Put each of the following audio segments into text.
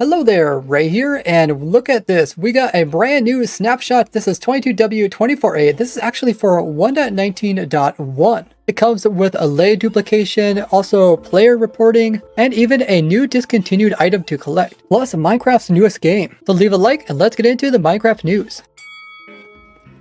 Hello there, Ray here, and look at this. We got a brand new snapshot. This is 22W24A. This is actually for 1.19.1. It comes with Allay duplication, also player reporting, and even a new discontinued item to collect, plus Minecraft's newest game. So leave a like and let's get into the Minecraft news.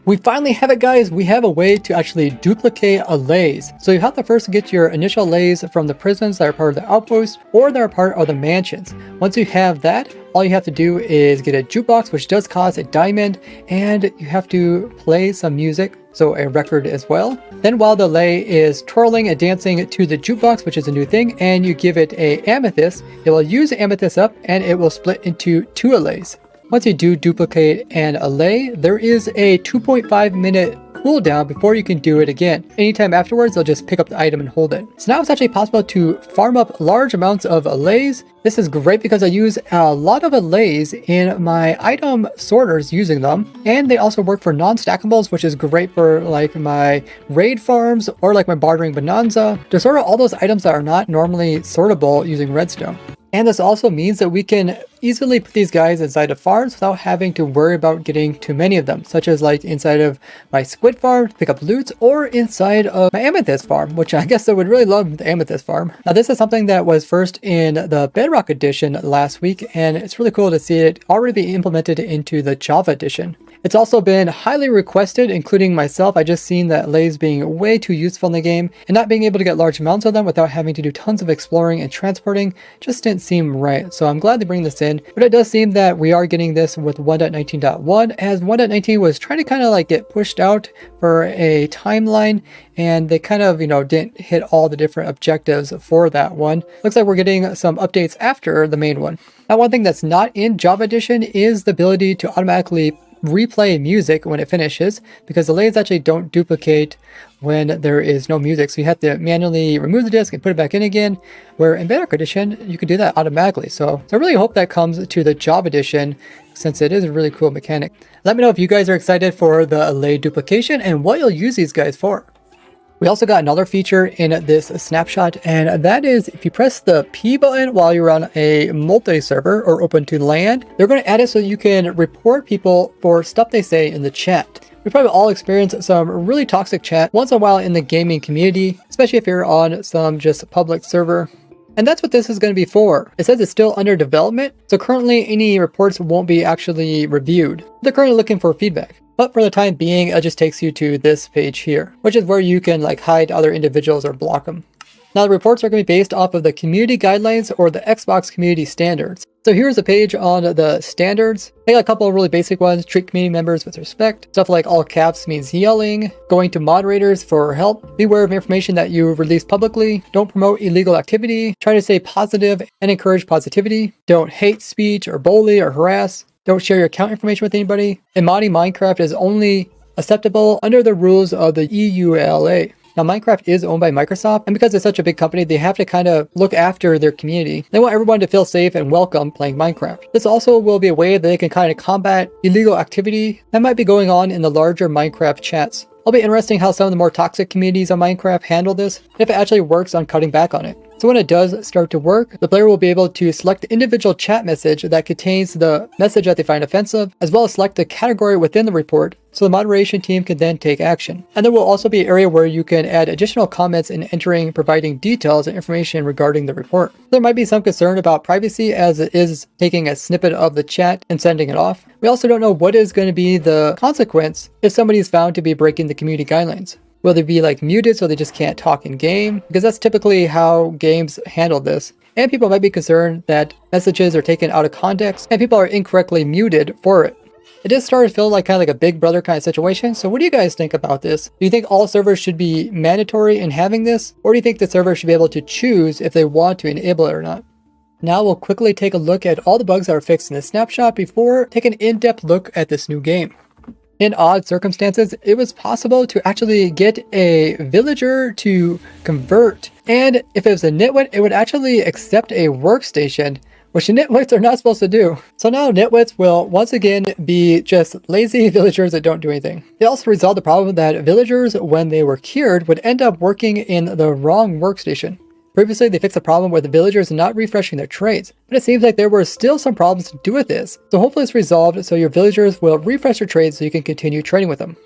We finally have it, guys. We have a way to actually duplicate allays. So you have to first get your initial allays from the prisons that are part of the outpost or that are part of the mansions. Once you have that, all you have to do is get a jukebox, which does cost a diamond, and you have to play some music, so a record as well. Then while the allay is twirling and dancing to the jukebox, which is a new thing, and you give it a amethyst, it will use the amethyst up and it will split into two allays. Once you do duplicate an allay, there is a 2.5-minute cooldown before you can do it again. Anytime afterwards, they'll just pick up the item and hold it. So now it's actually possible to farm up large amounts of allays. This is great because I use a lot of allays in my item sorters using them. And they also work for non-stackables, which is great for like my raid farms or like my bartering bonanza to sort out all those items that are not normally sortable using redstone. And this also means that we can easily put these guys inside of farms without having to worry about getting too many of them, such as like inside of my squid farm to pick up loot, or inside of my amethyst farm, which I guess I would really love the amethyst farm. Now this is something that was first in the Bedrock edition last week, and it's really cool to see it already be implemented into the Java edition. It's also been highly requested, including myself. I just seen that allays being way too useful in the game, and not being able to get large amounts of them without having to do tons of exploring and transporting just didn't seem right. So I'm glad to bring this in, but it does seem that we are getting this with 1.19.1, as 1.19 was trying to kind of like get pushed out for a timeline, and they kind of, didn't hit all the different objectives for that one. Looks like we're getting some updates after the main one. Now, one thing that's not in Java Edition is the ability to automatically replay music when it finishes, because the allays actually don't duplicate when there is no music, so you have to manually remove the disc and put it back in again, where in Bedrock Edition you can do that automatically. So I really hope that comes to the Java Edition, since it is a really cool mechanic. Let me know if you guys are excited for the allay duplication and what you'll use these guys for. We also got another feature in this snapshot, and that is if you press the P button while you're on a multi-server or open to land, they're going to add it so you can report people for stuff they say in the chat. We probably all experience some really toxic chat once in a while in the gaming community, especially if you're on some just public server. And that's what this is going to be for. It says it's still under development, so currently any reports won't be actually reviewed. They're currently looking for feedback. But for the time being, it just takes you to this page here, which is where you can like hide other individuals or block them. Now the reports are going to be based off of the community guidelines or the Xbox community standards. So here's a page on the standards. They got a couple of really basic ones: treat community members with respect. Stuff like all caps means yelling, going to moderators for help, beware of information that you release publicly, don't promote illegal activity, try to stay positive and encourage positivity, don't hate speech or bully or harass, don't share your account information with anybody, and modding Minecraft is only acceptable under the rules of the EULA. Now, Minecraft is owned by Microsoft, and because it's such a big company, they have to kind of look after their community. They want everyone to feel safe and welcome playing Minecraft. This also will be a way that they can kind of combat illegal activity that might be going on in the larger Minecraft chats. It'll be interesting how some of the more toxic communities on Minecraft handle this, and if it actually works on cutting back on it. So when it does start to work, the player will be able to select the individual chat message that contains the message that they find offensive, as well as select the category within the report, so the moderation team can then take action. And there will also be an area where you can add additional comments in entering, providing details and information regarding the report. There might be some concern about privacy, as it is taking a snippet of the chat and sending it off. We also don't know what is going to be the consequence if somebody is found to be breaking the community guidelines. Will they be like muted so they just can't talk in game? Because that's typically how games handle this. And people might be concerned that messages are taken out of context and people are incorrectly muted for it. It does start to feel like kind of like a Big Brother kind of situation. So what do you guys think about this? Do you think all servers should be mandatory in having this? Or do you think the server should be able to choose if they want to enable it or not? Now we'll quickly take a look at all the bugs that are fixed in this snapshot before taking an in-depth look at this new game. In odd circumstances, it was possible to actually get a villager to convert. And if it was a nitwit, it would actually accept a workstation, which nitwits are not supposed to do. So now nitwits will once again be just lazy villagers that don't do anything. They also resolved the problem that villagers, when they were cured, would end up working in the wrong workstation. Previously, they fixed the problem with the villagers not refreshing their trades, but it seems like there were still some problems to do with this. So hopefully it's resolved so your villagers will refresh their trades so you can continue trading with them.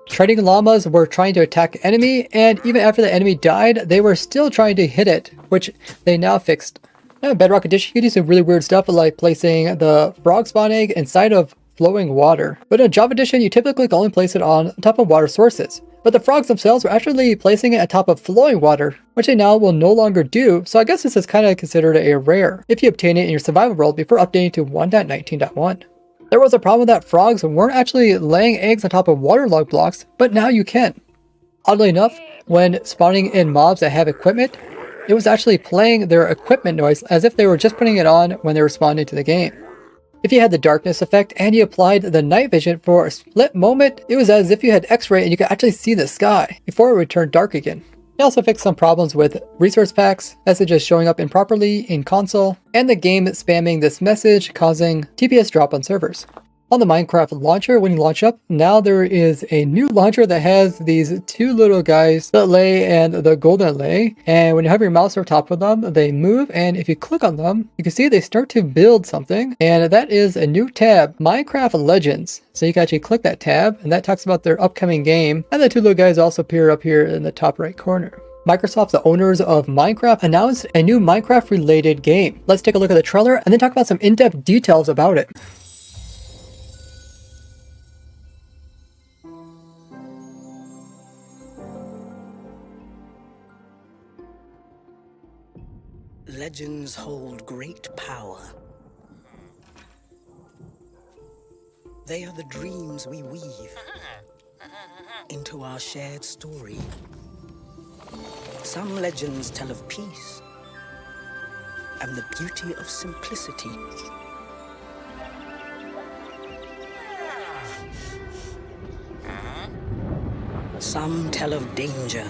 Trading llamas were trying to attack enemy, and even after the enemy died, they were still trying to hit it, which they now fixed. Now in Bedrock Edition, you can do some really weird stuff like placing the frog spawn egg inside of flowing water. But in Java Edition, you typically can only place it on top of water sources. But the frogs themselves were actually placing it on top of flowing water, which they now will no longer do, so I guess this is kind of considered a rare if you obtain it in your survival world before updating to 1.19.1. There was a problem that frogs weren't actually laying eggs on top of waterlogged blocks, but now you can. Oddly enough, when spawning in mobs that have equipment, it was actually playing their equipment noise as if they were just putting it on when they responded to the game. If you had the darkness effect and you applied the night vision for a split moment, it was as if you had X-ray and you could actually see the sky before it would turn dark again. They also fixed some problems with resource packs, messages showing up improperly in console, and the game spamming this message causing TPS drop on servers. On the Minecraft launcher, when you launch up, now there is a new launcher that has these two little guys, the Allay and the golden Allay, and when you have your mouse over top of them, they move, and if you click on them, you can see they start to build something, and that is a new tab, Minecraft Legends. So you can actually click that tab, and that talks about their upcoming game, and the two little guys also appear up here in the top right corner. Microsoft, the owners of Minecraft, announced a new Minecraft-related game. Let's take a look at the trailer, and then talk about some in-depth details about it. Legends hold great power. They are the dreams we weave into our shared story. Some legends tell of peace and the beauty of simplicity. Some tell of danger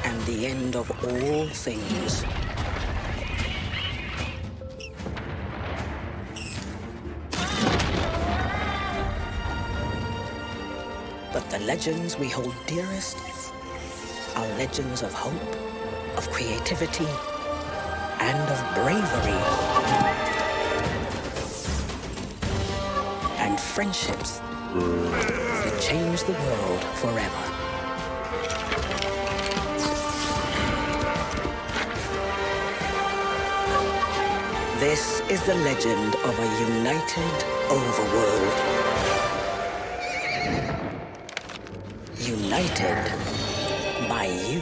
and the end of all things. But the legends we hold dearest are legends of hope, of creativity, and of bravery. And friendships that change the world forever. This is the legend of a united overworld. United by you.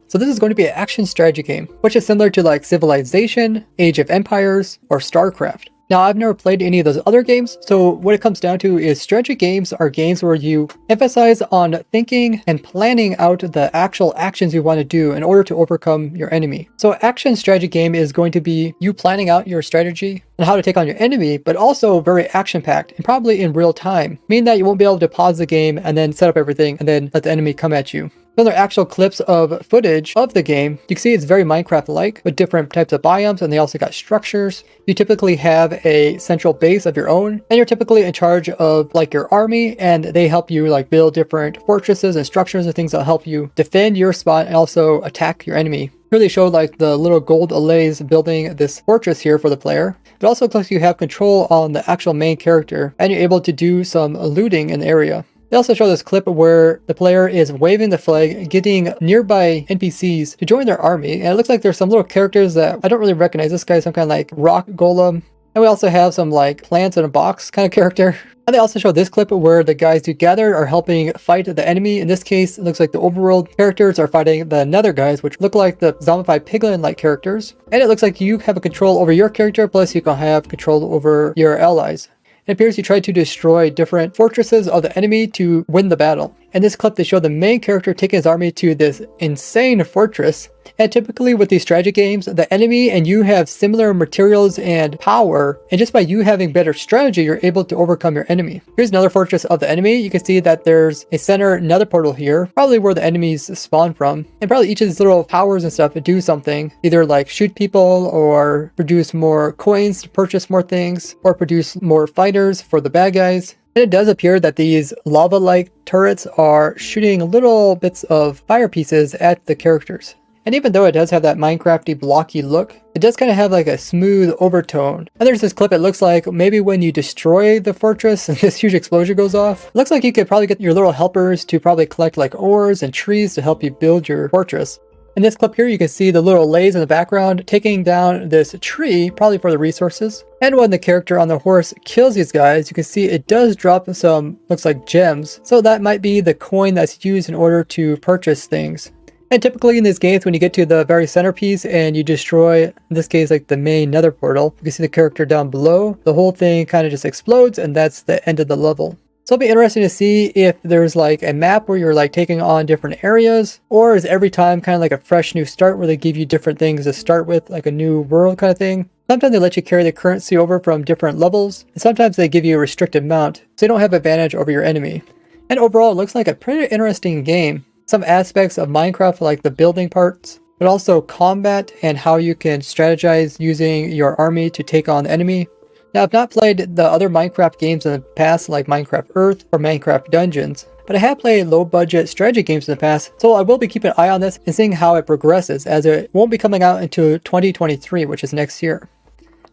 So this is going to be an action strategy game, which is similar to like Civilization, Age of Empires, or StarCraft. Now, I've never played any of those other games, so what it comes down to is strategy games are games where you emphasize on thinking and planning out the actual actions you want to do in order to overcome your enemy. So action strategy game is going to be you planning out your strategy and how to take on your enemy, but also very action-packed and probably in real time, meaning that you won't be able to pause the game and then set up everything and then let the enemy come at you. Those are actual clips of footage of the game. You can see it's very Minecraft-like with different types of biomes, and they also got structures. You typically have a central base of your own, and you're typically in charge of like your army, and they help you like build different fortresses and structures and things that help you defend your spot and also attack your enemy. Here they show like the little gold Allays building this fortress here for the player. It also looks like you have control on the actual main character, and you're able to do some looting in the area. They also show this clip where the player is waving the flag, getting nearby NPCs to join their army. And it looks like there's some little characters that I don't really recognize. This guy's some kind of like rock golem. And we also have some like plants in a box kind of character. And they also show this clip where the guys together are helping fight the enemy. In this case, it looks like the overworld characters are fighting the nether guys, which look like the zombified piglin-like characters. And it looks like you have a control over your character, plus you can have control over your allies. It appears you try to destroy different fortresses of the enemy to win the battle. In this clip, they show the main character taking his army to this insane fortress. And typically with these strategy games, the enemy and you have similar materials and power, and just by you having better strategy, you're able to overcome your enemy. Here's another fortress of the enemy. You can see that there's a center nether portal here, probably where the enemies spawn from. And probably each of these little powers and stuff do something, either like shoot people or produce more coins to purchase more things, or produce more fighters for the bad guys. And it does appear that these lava-like turrets are shooting little bits of fire pieces at the characters. And even though it does have that Minecrafty blocky look, it does kind of have like a smooth overtone. And there's this clip, it looks like maybe when you destroy the fortress and this huge explosion goes off, it looks like you could probably get your little helpers to probably collect like ores and trees to help you build your fortress. In this clip here, you can see the little Allays in the background taking down this tree, probably for the resources. And when the character on the horse kills these guys, you can see it does drop some, looks like gems. So that might be the coin that's used in order to purchase things. And typically in these games, when you get to the very centerpiece and you destroy, in this case, like the main nether portal, you can see the character down below. The whole thing kind of just explodes, and that's the end of the level. So it'll be interesting to see if there's like a map where you're like taking on different areas, or is every time kind of like a fresh new start where they give you different things to start with, like a new world kind of thing. Sometimes they let you carry the currency over from different levels, and sometimes they give you a restricted amount, so you don't have advantage over your enemy. And overall, it looks like a pretty interesting game. Some aspects of Minecraft like the building parts, but also combat and how you can strategize using your army to take on the enemy. Now, I've not played the other Minecraft games in the past like Minecraft Earth or Minecraft Dungeons, but I have played low budget strategy games in the past, so I will be keeping an eye on this and seeing how it progresses, as it won't be coming out until 2023, which is next year.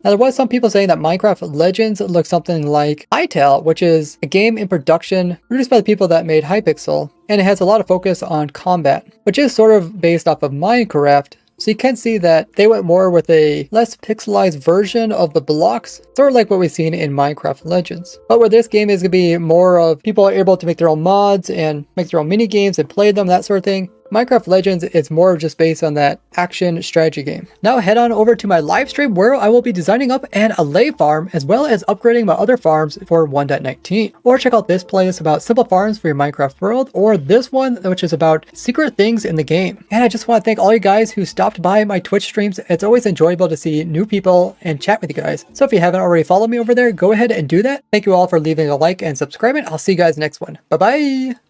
Now, there was some people saying that Minecraft Legends looks something like Hytale, which is a game in production produced by the people that made Hypixel, and it has a lot of focus on combat, which is sort of based off of Minecraft. So you can see that they went more with a less pixelized version of the blocks, sort of like what we've seen in Minecraft Legends. But where this game is going to be more of people are able to make their own mods and make their own mini games and play them, that sort of thing. Minecraft Legends is more just based on that action strategy game. Now head on over to my live stream where I will be designing up an Allay farm as well as upgrading my other farms for 1.19. Or check out this playlist about simple farms for your Minecraft world, or this one which is about secret things in the game. And I just want to thank all you guys who stopped by my Twitch streams. It's always enjoyable to see new people and chat with you guys. So if you haven't already followed me over there, go ahead and do that. Thank you all for leaving a like and subscribing. I'll see you guys next one. Bye bye.